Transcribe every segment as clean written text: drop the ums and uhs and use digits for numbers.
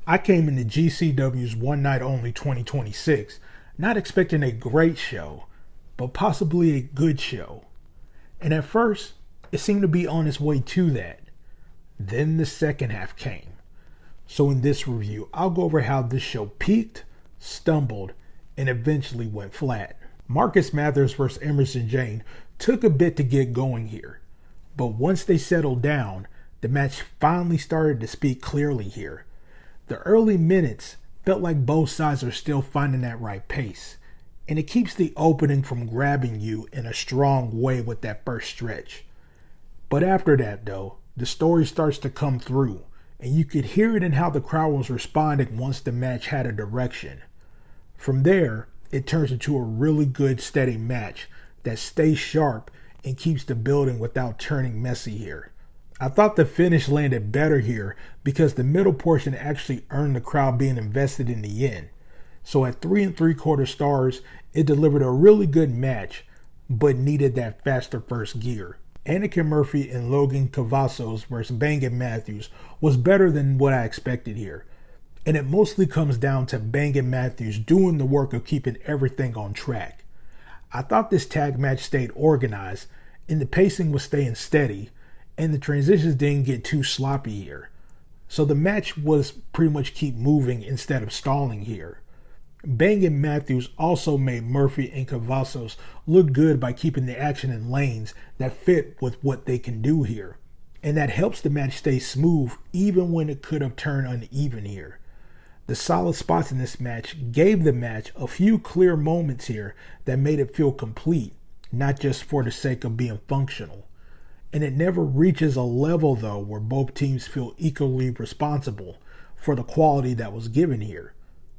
I came into GCW's One Night Only 2026 not expecting a great show, but possibly a good show. And at first, it seemed to be on its way to that. Then the second half came. So in this review, I'll go over how this show peaked, stumbled, and eventually went flat. Marcus Mathers vs. Emersyn Jayne took a bit to get going here, but once they settled down, the match finally started to speak clearly here. The early minutes felt like both sides are still finding that right pace, and it keeps the opening from grabbing you in a strong way with that first stretch. But after that though, the story starts to come through, and you could hear it in how the crowd was responding once the match had a direction. From there, it turns into a really good steady match that stays sharp and keeps the building without turning messy here. I thought the finish landed better here because the middle portion actually earned the crowd being invested in the end. So at 3 3/4 stars, it delivered a really good match, but needed that faster first gear. Anakin Murphy and Logan Cavazos versus Bangin' Matthews was better than what I expected here. And it mostly comes down to Bangin' Matthews doing the work of keeping everything on track. I thought this tag match stayed organized, and the pacing was staying steady, and the transitions didn't get too sloppy here. So the match was pretty much keep moving instead of stalling here. Bangin' Matthews also made Murphy and Cavazos look good by keeping the action in lanes that fit with what they can do here. And that helps the match stay smooth even when it could have turned uneven here. The solid spots in this match gave the match a few clear moments here that made it feel complete, not just for the sake of being functional. And it never reaches a level though where both teams feel equally responsible for the quality that was given here.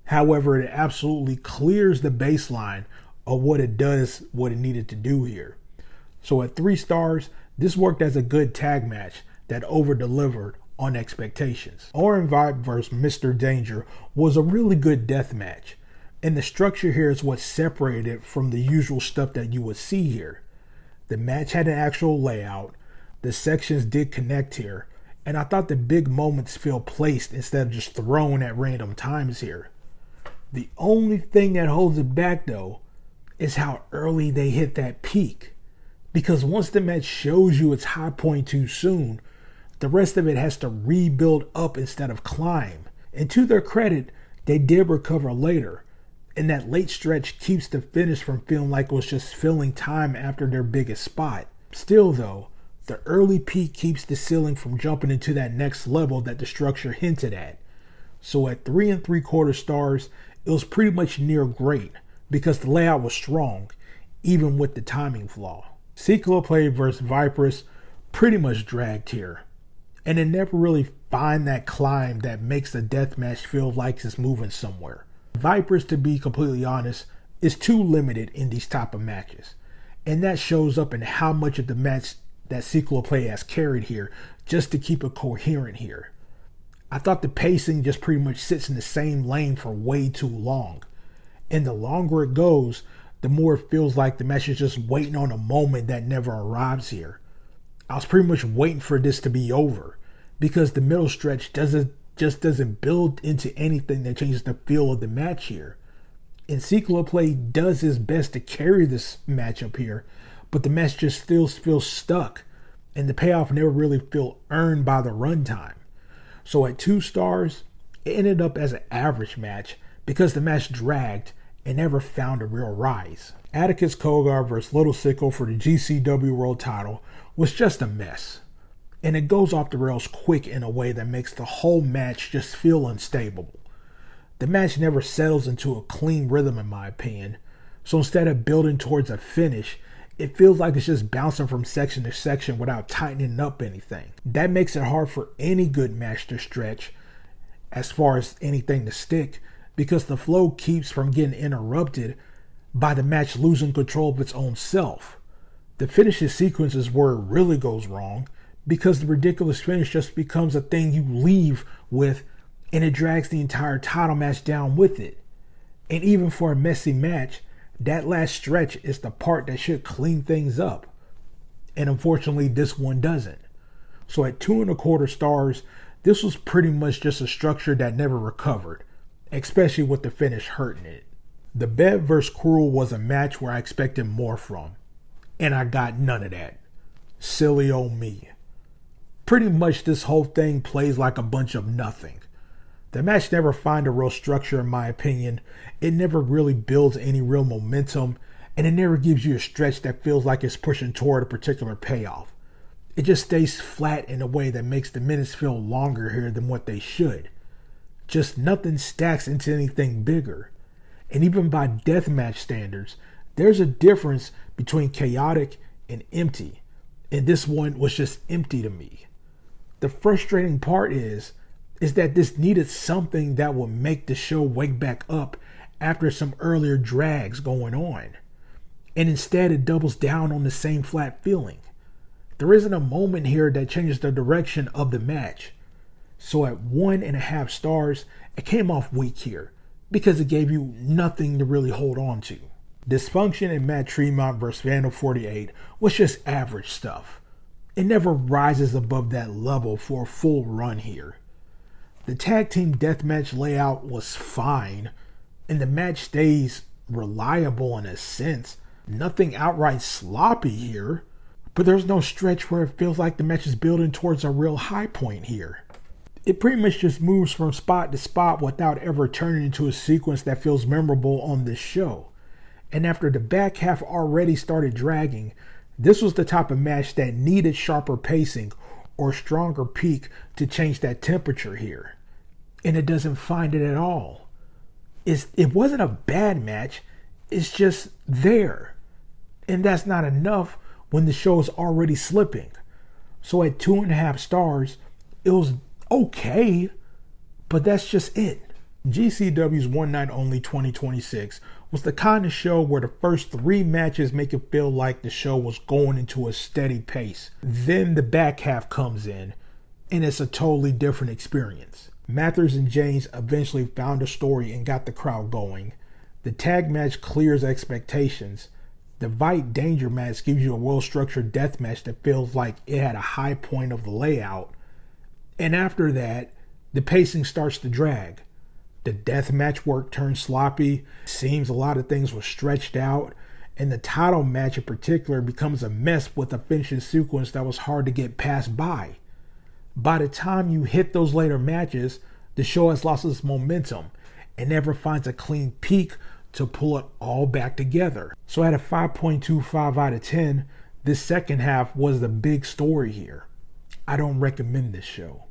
However, it absolutely clears the baseline of what it does, what it needed to do here. So at 3 stars, this worked as a good tag match that over-delivered on expectations. Orin Veidt vs. Mr. Danger was a really good death match, and the structure here is what separated it from the usual stuff that you would see here. The match had an actual layout, the sections did connect here, and I thought the big moments feel placed instead of just thrown at random times here. The only thing that holds it back though is how early they hit that peak, because once the match shows you its high point too soon, the rest of it has to rebuild up instead of climb. And to their credit, they did recover later, and that late stretch keeps the finish from feeling like it was just filling time after their biggest spot. Still though, the early peak keeps the ceiling from jumping into that next level that the structure hinted at. So at 3 3/4 stars, it was pretty much near great because the layout was strong, even with the timing flaw. Ciclope vs. Vipress pretty much dragged here, and it never really find that climb that makes the deathmatch feel like it's moving somewhere. Vipress, to be completely honest, is too limited in these type of matches, and that shows up in how much of the match that Ciclope has carried here just to keep it coherent here. I thought the pacing just pretty much sits in the same lane for way too long, and the longer it goes, the more it feels like the match is just waiting on a moment that never arrives here. I was pretty much waiting for this to be over because the middle stretch just doesn't build into anything that changes the feel of the match here. And Ciclope does his best to carry this matchup here, but the match just still feels stuck, and the payoff never really feel earned by the runtime. So at 2 stars, it ended up as an average match because the match dragged and never found a real rise. Atticus Cogar vs. Little Sicko for the GCW World title was just a mess, and it goes off the rails quick in a way that makes the whole match just feel unstable. The match never settles into a clean rhythm in my opinion, so instead of building towards a finish, it feels like it's just bouncing from section to section without tightening up anything. That makes it hard for any good match to stretch as far as anything to stick, because the flow keeps from getting interrupted by the match losing control of its own self. The finishing sequence is where it really goes wrong, because the ridiculous finish just becomes a thing you leave with, and it drags the entire title match down with it. And even for a messy match, that last stretch is the part that should clean things up. And unfortunately, this one doesn't. So at 2 1/4 stars, this was pretty much just a structure that never recovered, especially with the finish hurting it. The Veidt vs. Krule was a match where I expected more from, and I got none of that. Silly old me. Pretty much this whole thing plays like a bunch of nothing. The match never finds a real structure in my opinion. It never really builds any real momentum, and it never gives you a stretch that feels like it's pushing toward a particular payoff. It just stays flat in a way that makes the minutes feel longer here than what they should. Just nothing stacks into anything bigger. And even by deathmatch standards, there's a difference between chaotic and empty. And this one was just empty to me. The frustrating part is that this needed something that would make the show wake back up after some earlier drags going on. And instead it doubles down on the same flat feeling. There isn't a moment here that changes the direction of the match. So at 1.5 stars, it came off weak here, because it gave you nothing to really hold on to. Dysfunction and Matt Tremont vs. Vandal 48 was just average stuff. It never rises above that level for a full run here. The tag team deathmatch layout was fine, and the match stays reliable in a sense. Nothing outright sloppy here, but there's no stretch where it feels like the match is building towards a real high point here. It pretty much just moves from spot to spot without ever turning into a sequence that feels memorable on this show. And after the back half already started dragging, this was the type of match that needed sharper pacing or stronger peak to change that temperature here. And it doesn't find it at all. It wasn't a bad match, it's just there. And that's not enough when the show is already slipping. So at 2.5 stars, it was okay, but that's just it. GCW's One Night Only 2026 was the kind of show where the first 3 matches make it feel like the show was going into a steady pace. Then the back half comes in, and it's a totally different experience. Mathers and Jayne eventually found a story and got the crowd going. The tag match clears expectations. The Veidt Danger match gives you a well-structured death match that feels like it had a high point of the layout. And after that, the pacing starts to drag. The deathmatch work turns sloppy. Seems a lot of things were stretched out. And the title match in particular becomes a mess with a finishing sequence that was hard to get passed by. By the time you hit those later matches, the show has lost its momentum and never finds a clean peak to pull it all back together. So at a 5.25 out of 10, this second half was the big story here. I don't recommend this show.